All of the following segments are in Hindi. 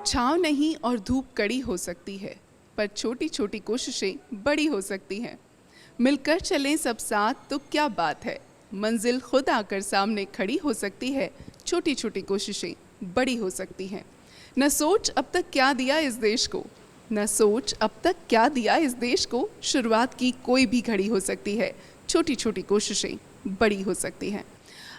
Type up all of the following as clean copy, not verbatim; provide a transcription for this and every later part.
छाँव नहीं और धूप कड़ी हो सकती है, पर छोटी छोटी कोशिशें बड़ी हो सकती हैं। मिलकर चलें सब साथ तो क्या बात है, मंजिल खुद आकर सामने खड़ी हो सकती है। छोटी छोटी कोशिशें बड़ी हो सकती हैं। न सोच अब तक क्या दिया इस देश को, न सोच अब तक क्या दिया इस देश को, शुरुआत की कोई भी घड़ी हो सकती है। छोटी छोटी कोशिशें बड़ी हो सकती हैं।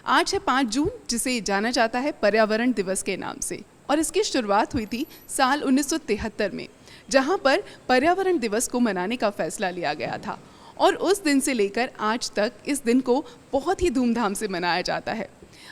आज है 5 जून, जिसे जाना जाता है पर्यावरण दिवस के नाम से, और इसकी शुरुआत हुई थी साल 1973 में, जहां पर पर्यावरण दिवस को मनाने का फैसला लिया गया था। और उस दिन से लेकर आज तक इस दिन को बहुत ही धूमधाम से मनाया जाता है।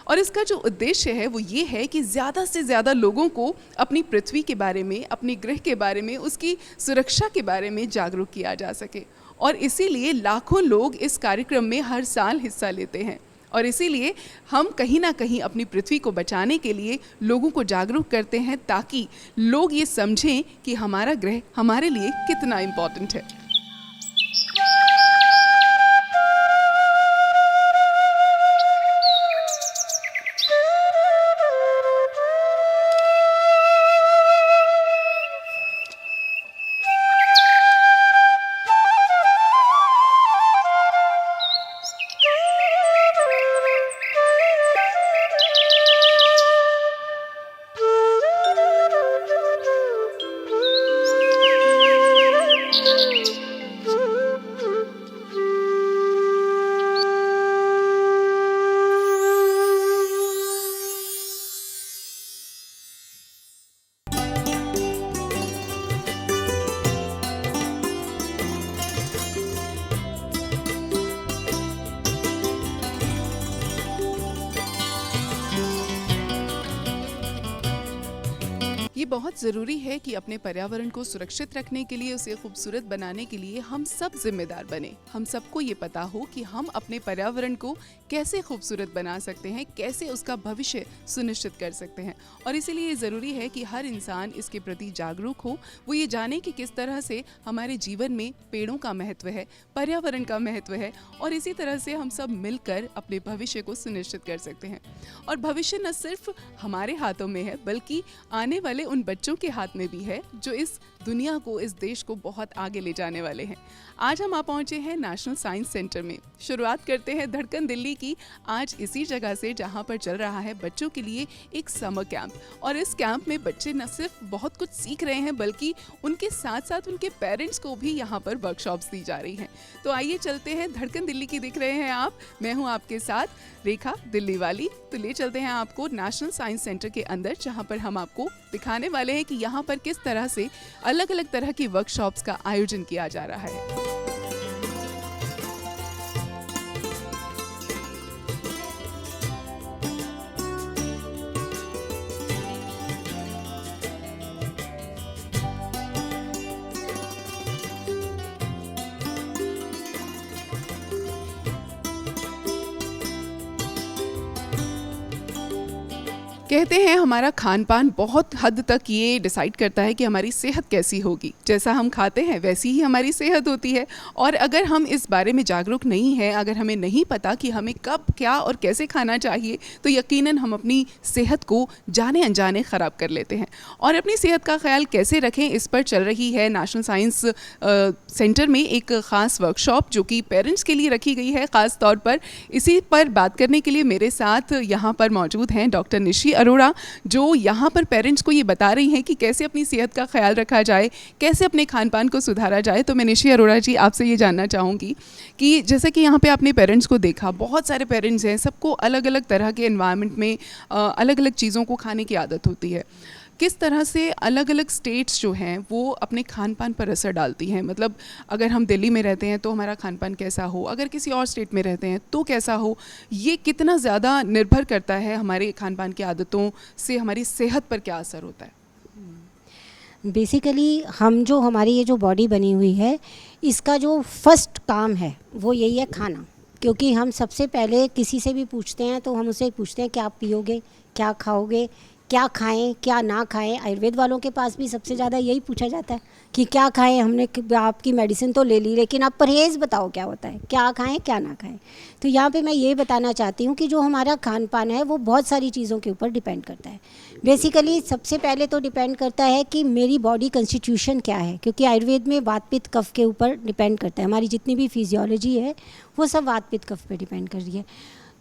और इसका जो उद्देश्य है वो ये है कि ज़्यादा से ज़्यादा लोगों को अपनी पृथ्वी के बारे में, अपने ग्रह के बारे में, उसकी सुरक्षा के बारे में जागरूक किया जा सके। और इसीलिए लाखों लोग इस कार्यक्रम में हर साल हिस्सा लेते हैं। और इसीलिए हम कहीं ना कहीं अपनी पृथ्वी को बचाने के लिए लोगों को जागरूक करते हैं, ताकि लोग ये समझें कि हमारा ग्रह हमारे लिए कितना इम्पोर्टेंट है। ये बहुत ज़रूरी है कि अपने पर्यावरण को सुरक्षित रखने के लिए, उसे खूबसूरत बनाने के लिए हम सब जिम्मेदार बने। हम सबको ये पता हो कि हम अपने पर्यावरण को कैसे खूबसूरत बना सकते हैं, कैसे उसका भविष्य सुनिश्चित कर सकते हैं। और इसीलिए ये ज़रूरी है कि हर इंसान इसके प्रति जागरूक हो, वो ये जाने कि किस तरह से हमारे जीवन में पेड़ों का महत्व है, पर्यावरण का महत्व है, और इसी तरह से हम सब मिलकर अपने भविष्य को सुनिश्चित कर सकते हैं। और भविष्य न सिर्फ हमारे हाथों में है, बल्कि आने वाले उन बच्चों के हाथ में भी है, जो इस दुनिया को, इस देश को बहुत आगे ले जाने वाले हैं। आज हम आ पहुंचे हैं नेशनल साइंस सेंटर में। शुरुआत करते हैं धड़कन दिल्ली की, आज इसी जगह से जहां पर चल रहा है बच्चों के लिए एक समर कैंप। और इस कैंप में बच्चे न सिर्फ बहुत कुछ सीख रहे हैं, बल्कि उनके साथ साथ उनके पेरेंट्स को भी यहाँ पर वर्कशॉप्स दी जा रही हैं। तो आइए चलते हैं, धड़कन दिल्ली की दिख रहे हैं आप, मैं हूँ आपके साथ रेखा दिल्ली वाली। तो ले चलते हैं आपको नेशनल साइंस सेंटर के अंदर, जहाँ पर हम आपको दिखाने वाले हैं कि यहाँ पर किस तरह से अलग अलग तरह की वर्कशॉप्स का आयोजन किया जा रहा है। कहते हैं हमारा खान पान बहुत हद तक ये डिसाइड करता है कि हमारी सेहत कैसी होगी। जैसा हम खाते हैं वैसी ही हमारी सेहत होती है। और अगर हम इस बारे में जागरूक नहीं हैं, अगर हमें नहीं पता कि हमें कब, क्या और कैसे खाना चाहिए, तो यकीनन हम अपनी सेहत को जाने अनजाने ख़राब कर लेते हैं। और अपनी सेहत का ख्याल कैसे रखें, इस पर चल रही है नेशनल साइंस सेंटर में एक ख़ास वर्कशॉप, जो कि पेरेंट्स के लिए रखी गई है ख़ास तौर पर। इसी पर बात करने के लिए मेरे साथ यहाँ पर मौजूद हैं डॉक्टर निशी अरोड़ा, जो यहाँ पर पेरेंट्स को ये बता रही हैं कि कैसे अपनी सेहत का ख्याल रखा जाए, कैसे अपने खान पान को सुधारा जाए। तो मैं निशी अरोड़ा जी आपसे ये जानना चाहूँगी कि जैसे कि यहाँ पे आपने पेरेंट्स को देखा, बहुत सारे पेरेंट्स हैं, सबको अलग अलग तरह के एनवायरनमेंट में अलग अलग चीज़ों को खाने की आदत होती है। किस तरह से अलग अलग स्टेट्स जो हैं वो अपने खान पान पर असर डालती हैं? मतलब अगर हम दिल्ली में रहते हैं तो हमारा खान पान कैसा हो, अगर किसी और स्टेट में रहते हैं तो कैसा हो, ये कितना ज़्यादा निर्भर करता है हमारे खान पान की आदतों से, हमारी सेहत पर क्या असर होता है? बेसिकली हम जो हमारी ये जो बॉडी बनी हुई है, इसका जो फर्स्ट काम है वो यही है खाना। क्योंकि हम सबसे पहले किसी से भी पूछते हैं तो हम उससे पूछते हैं क्या आप पियोगे, क्या खाओगे, क्या खाएं क्या ना खाएं। आयुर्वेद वालों के पास भी सबसे ज़्यादा यही पूछा जाता है कि क्या खाएं, हमने आपकी मेडिसिन तो ले ली लेकिन आप परहेज़ बताओ क्या होता है, क्या खाएं क्या ना खाएं। तो यहाँ पे मैं ये बताना चाहती हूँ कि जो हमारा खान पान है वो बहुत सारी चीज़ों के ऊपर डिपेंड करता है। बेसिकली सबसे पहले तो डिपेंड करता है कि मेरी बॉडी कंस्टिट्यूशन क्या है, क्योंकि आयुर्वेद में वात पित्त कफ के ऊपर डिपेंड करता है। हमारी जितनी भी फिजियोलॉजी है वो सब वात पित्त कफ पे डिपेंड कर रही है।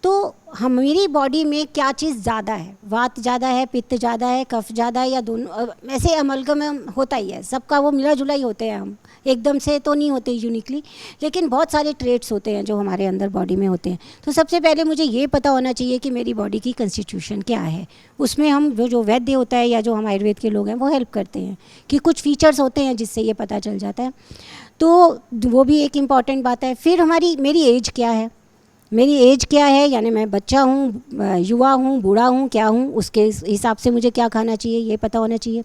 तो हमारी बॉडी में क्या चीज़ ज़्यादा है, वात ज़्यादा है, पित्त ज़्यादा है, कफ ज़्यादा है, या दोनों ऐसे अमलगम में होता ही है, सबका वो मिला जुला ही होते हैं। हम एकदम से तो नहीं होते यूनिकली, लेकिन बहुत सारे ट्रेट्स होते हैं जो हमारे अंदर बॉडी में होते हैं। तो सबसे पहले मुझे ये पता होना चाहिए कि मेरी बॉडी की कंस्टिट्यूशन क्या है। उसमें हम जो वैद्य होता है या जो हम आयुर्वेद के लोग हैं वो हेल्प करते हैं कि कुछ फीचर्स होते हैं जिससे ये पता चल जाता है। तो वो भी एक इम्पॉर्टेंट बात है। फिर मेरी एज क्या है, मेरी एज क्या है, यानी मैं बच्चा हूँ, युवा हूँ, बूढ़ा हूँ, क्या हूँ, उसके हिसाब से मुझे क्या खाना चाहिए ये पता होना चाहिए।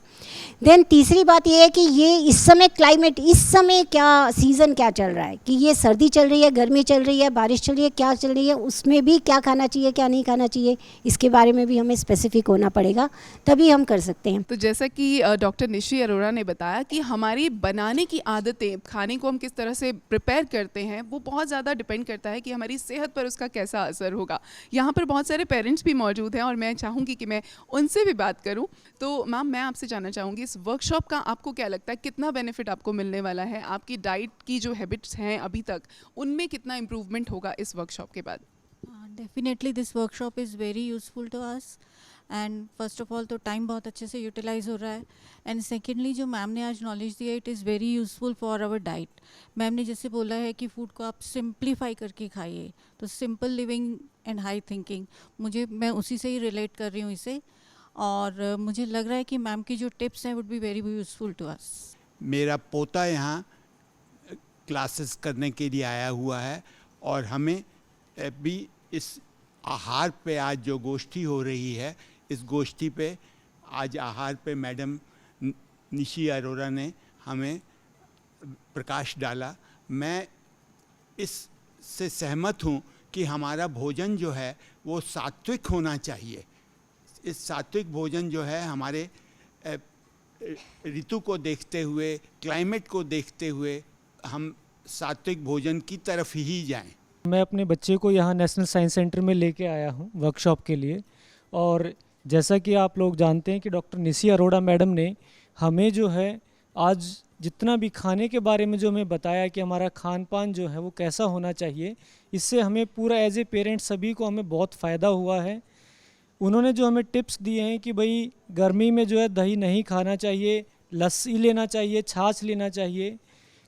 देन तीसरी बात ये है कि ये इस समय क्लाइमेट, इस समय क्या सीज़न क्या चल रहा है, कि ये सर्दी चल रही है, गर्मी चल रही है, बारिश चल रही है, क्या चल रही है, उसमें भी क्या खाना चाहिए क्या नहीं खाना चाहिए, इसके बारे में भी हमें स्पेसिफिक होना पड़ेगा, तभी हम कर सकते हैं। तो जैसा कि डॉक्टर निशी अरोड़ा ने बताया कि हमारी बनाने की आदतें, खाने को हम किस तरह से प्रिपेयर करते हैं, वो बहुत ज़्यादा डिपेंड करता है कि हमारी सेहत पर उसका कैसा असर होगा। यहाँ पर बहुत सारे पेरेंट्स भी मौजूद हैं और मैं चाहूँगी कि मैं उनसे भी बात करूँ। तो मैम, मैं आपसे जानना चाहूँगी, इस वर्कशॉप का आपको क्या लगता है, कितना बेनिफिट आपको मिलने वाला है? आपकी डाइट की जो हैबिट्स हैं अभी तक, उनमें कितना इम्प्रूवमेंट होगा इस वर्कशॉप के बाद? Definitely this workshop is very useful to us. And first of all तो टाइम बहुत अच्छे से यूटिलाइज हो रहा है, एंड सेकेंडली जो मैम ने आज नॉलेज दिया, it is very useful for our diet. Ma'am ने जैसे बोला है कि फूड को आप सिंप्लीफाई करके खाइए, तो simple living and high thinking, मैं उसी से ही रिलेट कर रही हूँ इसे, और मुझे लग रहा है कि मैम की जो टिप्स हैं would be very useful to us. मेरा पोता यहाँ क्लासेस करने के लिए आया हुआ है, और हमें भी इस आहार पे आज जो गोष्ठी हो रही है, इस गोष्ठी पे आज आहार पे मैडम निशी अरोड़ा ने हमें प्रकाश डाला। मैं इससे सहमत हूँ कि हमारा भोजन जो है वो सात्विक होना चाहिए। इस सात्विक भोजन जो है हमारे ऋतु को देखते हुए, क्लाइमेट को देखते हुए हम सात्विक भोजन की तरफ ही जाएं। मैं अपने बच्चे को यहाँ नेशनल साइंस सेंटर में लेके आया हूँ वर्कशॉप के लिए, और जैसा कि आप लोग जानते हैं कि डॉक्टर निशी अरोड़ा मैडम ने हमें जो है आज जितना भी खाने के बारे में जो हमें बताया कि हमारा खान पान जो है वो कैसा होना चाहिए, इससे हमें पूरा एज ए पेरेंट सभी को हमें बहुत फ़ायदा हुआ है। उन्होंने जो हमें टिप्स दिए हैं कि भाई गर्मी में जो है दही नहीं खाना चाहिए, लस्सी लेना चाहिए, छाछ लेना चाहिए।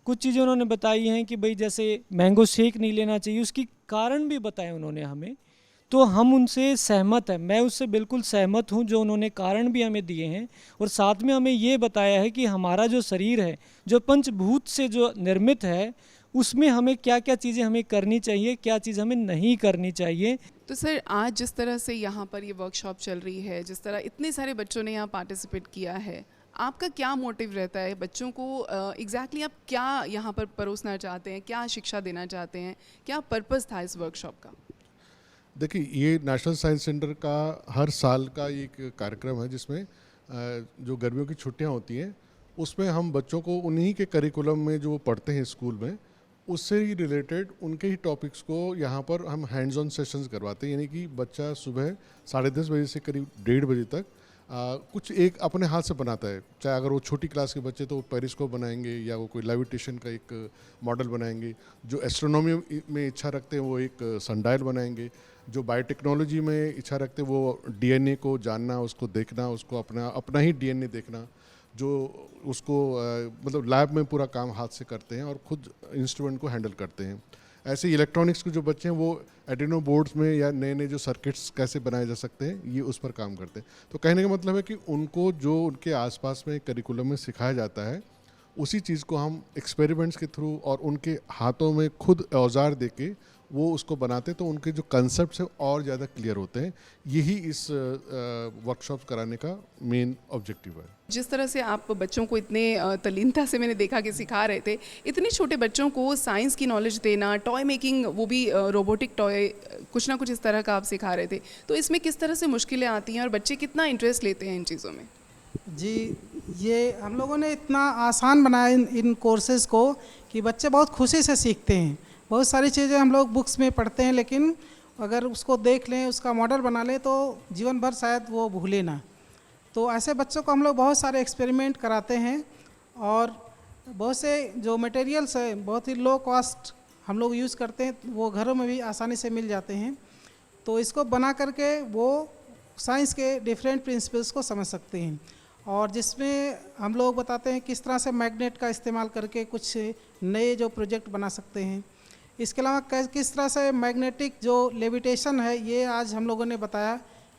कुछ चीज़ें उन्होंने बताई हैं कि भाई जैसे मैंगो शेक नहीं लेना चाहिए, उसकी कारण भी बताए उन्होंने हमें, तो हम उनसे सहमत हैं। मैं उससे बिल्कुल सहमत हूं जो उन्होंने कारण भी हमें दिए हैं, और साथ में हमें ये बताया है कि हमारा जो शरीर है जो पंचभूत से जो निर्मित है, उसमें हमें क्या क्या चीज़ें हमें करनी चाहिए, क्या चीज़ हमें नहीं करनी चाहिए। तो सर, आज जिस तरह से यहाँ पर ये वर्कशॉप चल रही है, जिस तरह इतने सारे बच्चों ने यहाँ पार्टिसिपेट किया है, आपका क्या मोटिव रहता है बच्चों को? एग्जैक्टली आप क्या यहाँ पर परोसना चाहते हैं, क्या शिक्षा देना चाहते हैं, क्या पर्पस था इस वर्कशॉप का? देखिए, ये नेशनल साइंस सेंटर का हर साल का एक कार्यक्रम है जिसमें जो गर्मियों की छुट्टियां होती हैं उसमें हम बच्चों को उन्हीं के करिकुलम में जो वो पढ़ते हैं स्कूल में, उससे ही रिलेटेड उनके ही टॉपिक्स को यहाँ पर हम हैंड्स ऑन सेशंस करवाते हैं। यानी कि बच्चा सुबह 10:30 बजे से करीब 1:30 बजे तक कुछ एक अपने हाथ से बनाता है। चाहे अगर वो छोटी क्लास के बच्चे तो वो पेरिस्कोप बनाएंगे, या वो कोई लेविटेशन का एक मॉडल बनाएंगे। जो एस्ट्रोनॉमी में इच्छा रखते हैं वो एक सनडायल बनाएंगे। जो बायोटेक्नोलॉजी में इच्छा रखते हैं वो डीएनए को जानना, उसको देखना, उसको अपना ही डीएनए देखना, जो उसको मतलब लैब में पूरा काम हाथ से करते हैं और खुद इंस्ट्रूमेंट को हैंडल करते हैं। ऐसे इलेक्ट्रॉनिक्स के जो बच्चे हैं वो एडिनो बोर्ड्स में या नए नए जो सर्किट्स कैसे बनाए जा सकते हैं, ये उस पर काम करते हैं। तो कहने का मतलब है कि उनको जो उनके आसपास में करिकुलम में सिखाया जाता है, उसी चीज़ को हम एक्सपेरिमेंट्स के थ्रू और उनके हाथों में खुद औजार देके वो उसको बनाते तो उनके जो कंसेप्ट है और ज़्यादा क्लियर होते हैं। यही इस वर्कशॉप कराने का मेन ऑब्जेक्टिव है। जिस तरह से आप बच्चों को इतने तल्लीनता से मैंने देखा कि सिखा रहे थे, इतने छोटे बच्चों को साइंस की नॉलेज देना, टॉय मेकिंग, वो भी रोबोटिक टॉय, कुछ ना कुछ इस तरह का आप सिखा रहे थे, तो इसमें किस तरह से मुश्किलें आती हैं और बच्चे कितना इंटरेस्ट लेते हैं इन चीज़ों में? जी, ये हम लोगों ने इतना आसान बनाया इन कोर्सेज़ को कि बच्चे बहुत खुशी से सीखते हैं। बहुत सारी चीज़ें हम लोग बुक्स में पढ़ते हैं, लेकिन अगर उसको देख लें, उसका मॉडल बना लें तो जीवन भर शायद वो भूले ना। तो ऐसे बच्चों को हम लोग बहुत सारे एक्सपेरिमेंट कराते हैं और बहुत से जो मटेरियल्स है बहुत ही लो कॉस्ट हम लोग यूज़ करते हैं, वो घरों में भी आसानी से मिल जाते हैं। तो इसको बना करके वो साइंस के डिफरेंट प्रिंसिपल्स को समझ सकते हैं, और जिसमें हम लोग बताते हैं किस तरह से मैग्नेट का इस्तेमाल करके कुछ नए जो प्रोजेक्ट बना सकते हैं। इसके अलावा किस तरह से मैग्नेटिक जो लेविटेशन है, ये आज हम लोगों ने बताया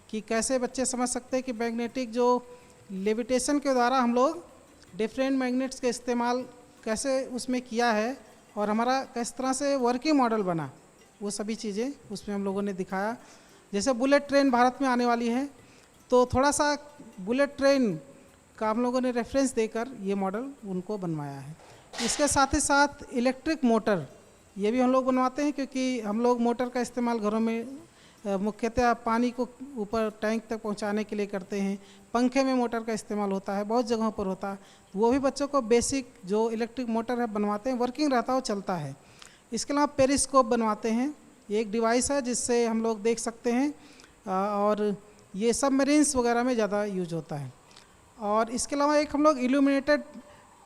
कि कैसे बच्चे समझ सकते हैं कि मैग्नेटिक जो लेविटेशन के द्वारा हम लोग डिफरेंट मैग्नेट्स के इस्तेमाल कैसे उसमें किया है और हमारा किस तरह से वर्किंग मॉडल बना, वो सभी चीज़ें उसमें हम लोगों ने दिखाया। जैसे बुलेट ट्रेन भारत में आने वाली है, तो थोड़ा सा बुलेट ट्रेन का हम लोगों ने रेफरेंस देकर ये मॉडल उनको बनवाया है। इसके साथ ही साथ इलेक्ट्रिक मोटर ये भी हम लोग बनवाते हैं, क्योंकि हम लोग मोटर का इस्तेमाल घरों में मुख्यतः पानी को ऊपर टैंक तक पहुंचाने के लिए करते हैं। पंखे में मोटर का इस्तेमाल होता है, बहुत जगहों पर होता है। वो भी बच्चों को बेसिक जो इलेक्ट्रिक मोटर है बनवाते हैं, वर्किंग रहता है, वो चलता है। इसके अलावा पेरिस्कोप बनवाते हैं, ये एक डिवाइस है जिससे हम लोग देख सकते हैं, और ये सबमरीन्स वगैरह में ज़्यादा यूज होता है। और इसके अलावा एक हम लोग इल्यूमिनेटेड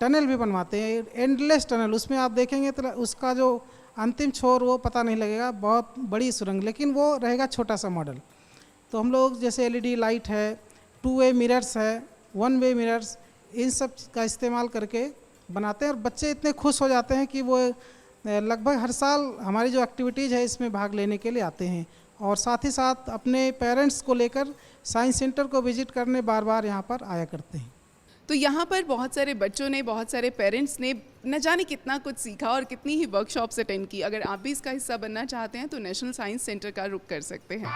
टनल भी बनवाते हैं, एंडलेस टनल। उसमें आप देखेंगे तो उसका जो अंतिम छोर वो पता नहीं लगेगा, बहुत बड़ी सुरंग, लेकिन वो रहेगा छोटा सा मॉडल। तो हम लोग जैसे एलईडी लाइट है, 2 वे मिरर्स है, 1 वे मिरर्स, इन सब का इस्तेमाल करके बनाते हैं, और बच्चे इतने खुश हो जाते हैं कि वो लगभग हर साल हमारी जो एक्टिविटीज़ है इसमें भाग लेने के लिए आते हैं, और साथ ही साथ अपने पेरेंट्स को लेकर साइंस सेंटर को विजिट करने बार बार यहाँ पर आया करते हैं। तो यहाँ पर बहुत सारे बच्चों ने, बहुत सारे पेरेंट्स ने न जाने कितना कुछ सीखा और कितनी ही वर्कशॉप्स अटेंड की। अगर आप भी इसका हिस्सा बनना चाहते हैं तो नेशनल साइंस सेंटर का रुख कर सकते हैं।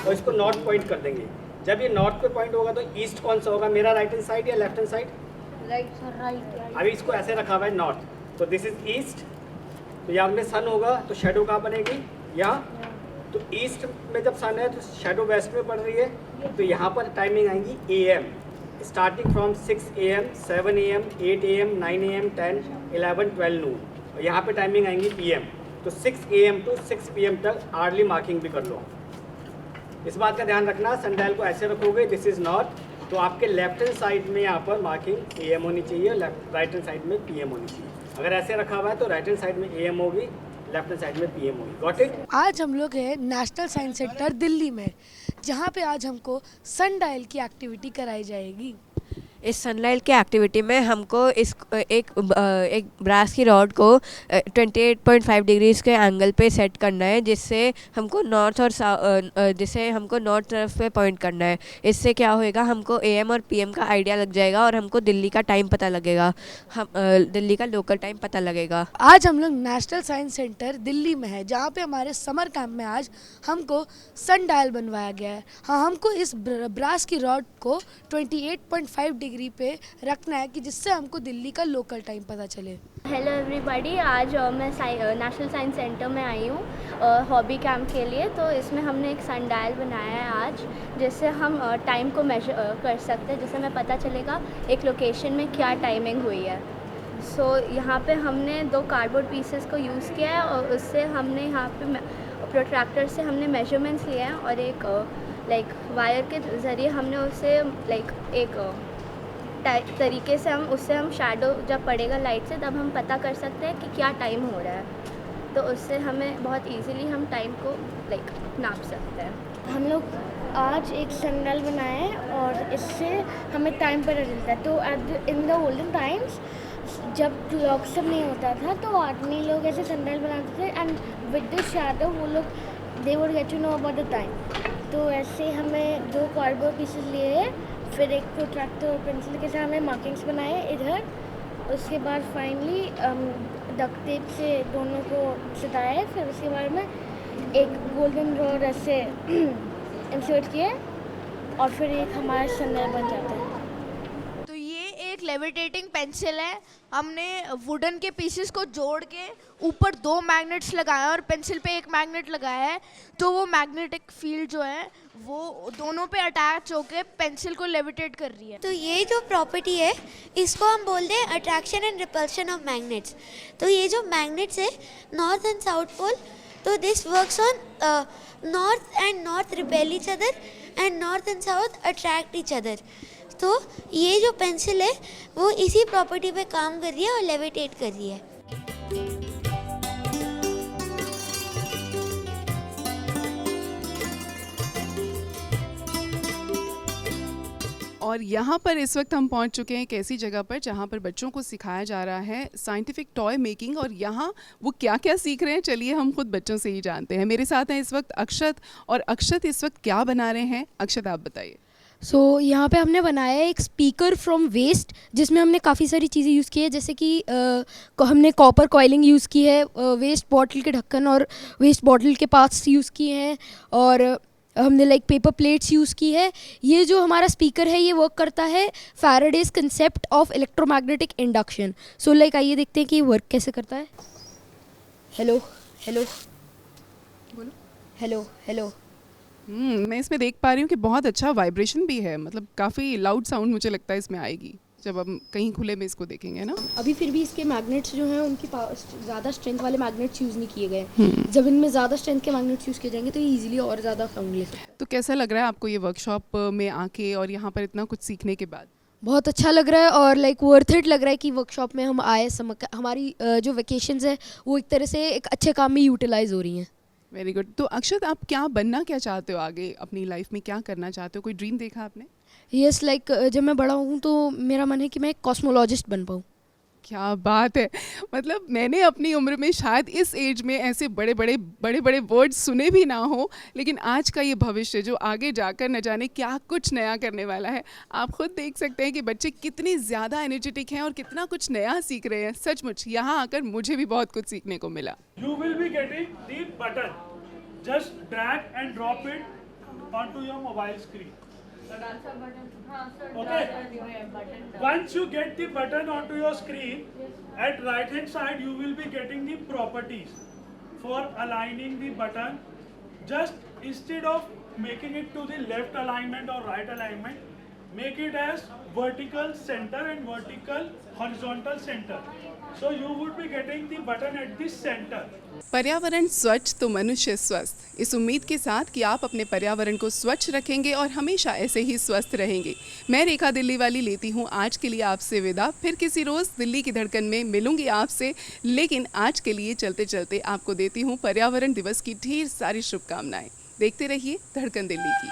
और इसको नॉर्थ पॉइंट कर देंगे। जब ये नॉर्थ पे पॉइंट होगा तो ईस्ट कौन सा होगा, मेरा राइट हैंड साइड या लेफ्ट हैंड साइड? राइट। अभी इसको ऐसे रखा हुआ है नॉर्थ, तो दिस इज ईस्ट। तो यहाँ में सन होगा तो शेडो कहाँ बनेगी, यहाँ। तो ईस्ट में जब सन है तो शेडो वेस्ट में पड़ रही है, तो यहाँ पर टाइमिंग आएंगी AM, starting from 6 AM, 7 AM, 8 AM, 9 AM, 10, 11, 12 नून। और यहाँ पे टाइमिंग आएंगी PM। तो 6 AM to 6 PM तक आर्ली मार्किंग भी कर लो। इस बात का ध्यान रखना, सनडायल को ऐसे रखोगे, दिस इज नॉर्थ, तो आपके लेफ्ट हैंड साइड में यहाँ पर मार्किंग AM होनी चाहिए, राइट हैंड साइड में PM होनी चाहिए। अगर ऐसे रखा हुआ है तो राइट हैंड साइड में AM होगी, लेफ्ट हैंड साइड में PM होगी। Got it? आज हम लोग हैं नेशनल साइंस सेंटर दिल्ली में, जहाँ पे आज हमको सनडायल की एक्टिविटी कराई जाएगी। इस सनलाइट के एक्टिविटी में हमको एक ब्रास की रॉड को 28.5 डिग्रीज के एंगल पे सेट करना है, जिससे हमको नॉर्थ तरफ पे पॉइंट करना है। इससे क्या होएगा, हमको AM और PM का आइडिया लग जाएगा और हमको दिल्ली का टाइम पता लगेगा, दिल्ली का लोकल टाइम पता लगेगा। आज हम लोग नेशनल साइंस सेंटर दिल्ली में है, जहाँ पे हमारे समर कैंप में आज हमको सन डायल बनवाया गया है। हाँ, हमको इस ब्रास की रॉड को 28.5 डिग्री पे रखना है कि जिससे हमको दिल्ली का लोकल टाइम पता चले। हेलो एवरीबॉडी, आज मैं नेशनल साइंस सेंटर में आई हूँ हॉबी कैंप के लिए। तो इसमें हमने एक सन डायल बनाया है आज, जिससे हम टाइम को मेजर कर सकते हैं, जिससे हमें पता चलेगा एक लोकेशन में क्या टाइमिंग हुई है। सो यहाँ पे हमने 2 कार्डबोर्ड पीसेस को यूज़ किया है और उससे हमने यहाँ पे प्रोट्रैक्टर से हमने मेजरमेंट्स लिए हैं और एक वायर के ज़रिए हमने उसे एक तरीके से उससे हम शैडो जब पड़ेगा लाइट से तब हम पता कर सकते हैं कि क्या टाइम हो रहा है। तो उससे हमें बहुत इजीली हम टाइम को नाप सकते हैं। हम लोग आज एक सनडायल बनाए हैं और इससे हमें टाइम पता चलता है। तो इन द ओल्डन टाइम्स जब क्लॉक सब नहीं होता था तो आदमी लोग ऐसे सनडायल बनाते थे एंड विद द शैडो वो लोग they would get to know about the time. तो ऐसे हमें 2 कार्डबोर्ड पीसेस लिए, फिर एक प्रोट्रैक्टर और पेंसिल के साथ हमें मार्किंग्स बनाए इधर। उसके बाद फाइनली डक्ट टेप से दोनों को सटाए, फिर उसके बाद में एक गोल्डन रॉड ऐसे इंसर्ट किए और फिर एक हमारा सनडायल बन जाता है। तो ये एक लेविटेटिंग पेंसिल है। हमने वुडन के पीसेस को जोड़ के ऊपर 2 मैग्नेट्स लगाए और पेंसिल पे एक मैग्नेट लगाया है, तो वो मैग्नेटिक फील्ड जो है वो दोनों पे अटैच होके पेंसिल को लेविटेट कर रही है। तो ये जो प्रॉपर्टी है इसको हम बोलते हैं attraction and repulsion of magnets. तो ये जो मैग्नेट्स है नॉर्थ एंड साउथ पोल, तो this works on north repel each other and north and south attract each other. तो ये जो पेंसिल है वो इसी प्रॉपर्टी पे काम कर रही है और लेविटेट कर रही है। और यहाँ पर इस वक्त हम पहुँच चुके हैं एक ऐसी जगह पर जहाँ पर बच्चों को सिखाया जा रहा है साइंटिफिक टॉय मेकिंग। और यहाँ वो क्या क्या सीख रहे हैं, चलिए हम खुद बच्चों से ही जानते हैं। मेरे साथ हैं इस वक्त अक्षत, और अक्षत इस वक्त क्या बना रहे हैं? अक्षत आप बताइए। यहाँ पे हमने बनाया है एक स्पीकर फ्रॉम वेस्ट, जिसमें हमने काफ़ी सारी चीज़ें यूज़ की है, जैसे कि हमने कॉपर कॉइलिंग यूज़ की है, वेस्ट बॉटल के ढक्कन और वेस्ट बॉटल के पार्ट्स यूज़ किए हैं, और हमने पेपर प्लेट्स यूज़ की है। ये जो हमारा स्पीकर है ये वर्क करता है Faraday's concept of electromagnetic induction. आइए देखते हैं कि ये वर्क कैसे करता है। हेलो हेलो बोलो। Hello hello. मैं इसमें देख पा रही हूँ कि बहुत अच्छा वाइब्रेशन भी है, मतलब काफ़ी लाउड साउंड मुझे लगता है इसमें आएगी जब हम कहीं खुले में इसको देखेंगे ना। अभी फिर भी इसके मैग्नेट्स जो हैं उनकी ज़्यादा स्ट्रेंथ वाले मैग्नेट्स यूज़ नहीं किए गए। जब इनमें ज़्यादा स्ट्रेंथ के मैग्नेट्स यूज़ किए जाएंगे तो ये ईजिली और ज़्यादा साउंड ले सकते हैं। तो कैसा लग रहा है आपको ये वर्कशॉप में आके और यहाँ पर इतना कुछ सीखने के बाद? बहुत अच्छा लग रहा है और वर्थ इट लग रहा है कि वर्कशॉप में हम आए। हमारी जो वेकेशंस है वो एक तरह से एक अच्छे काम में यूटिलाइज हो रही हैं। Very good. तो अक्षत, आप क्या बनना क्या चाहते हो आगे अपनी लाइफ में, क्या करना चाहते हो? कोई ड्रीम देखा आपने? यस, जब मैं बड़ा हूँ तो मेरा मन है कि मैं एक कॉस्मोलॉजिस्ट बन पाऊँ। क्या बात है। मतलब मैंने अपनी उम्र में शायद इस एज में ऐसे बड़े बड़े वर्ड्स सुने भी ना हो, लेकिन आज का ये भविष्य जो आगे जाकर न जाने क्या कुछ नया करने वाला है। आप खुद देख सकते हैं कि बच्चे कितने ज़्यादा एनर्जेटिक हैं और कितना कुछ नया सीख रहे हैं। सचमुच यहाँ आकर मुझे भी बहुत कुछ सीखने को मिला। You will be getting the button. Just drag and drop it onto your mobile screen. Okay. Once you get the button onto your screen, at right hand side you will be getting the properties for aligning the button. Just instead of making it to the left alignment or right alignment, make it as vertical center and vertical horizontal center. So you would be getting the button at the center. पर्यावरण स्वच्छ तो मनुष्य स्वस्थ, इस उम्मीद के साथ कि आप अपने पर्यावरण को स्वच्छ रखेंगे और हमेशा ऐसे ही स्वस्थ रहेंगे। मैं रेखा दिल्ली वाली लेती हूँ आज के लिए आपसे विदा। फिर किसी रोज़ दिल्ली की धड़कन में मिलूंगी आपसे, लेकिन आज के लिए चलते चलते आपको देती हूँ पर्यावरण दिवस की ढेर सारी शुभकामनाएं। देखते रहिए धड़कन दिल्ली की।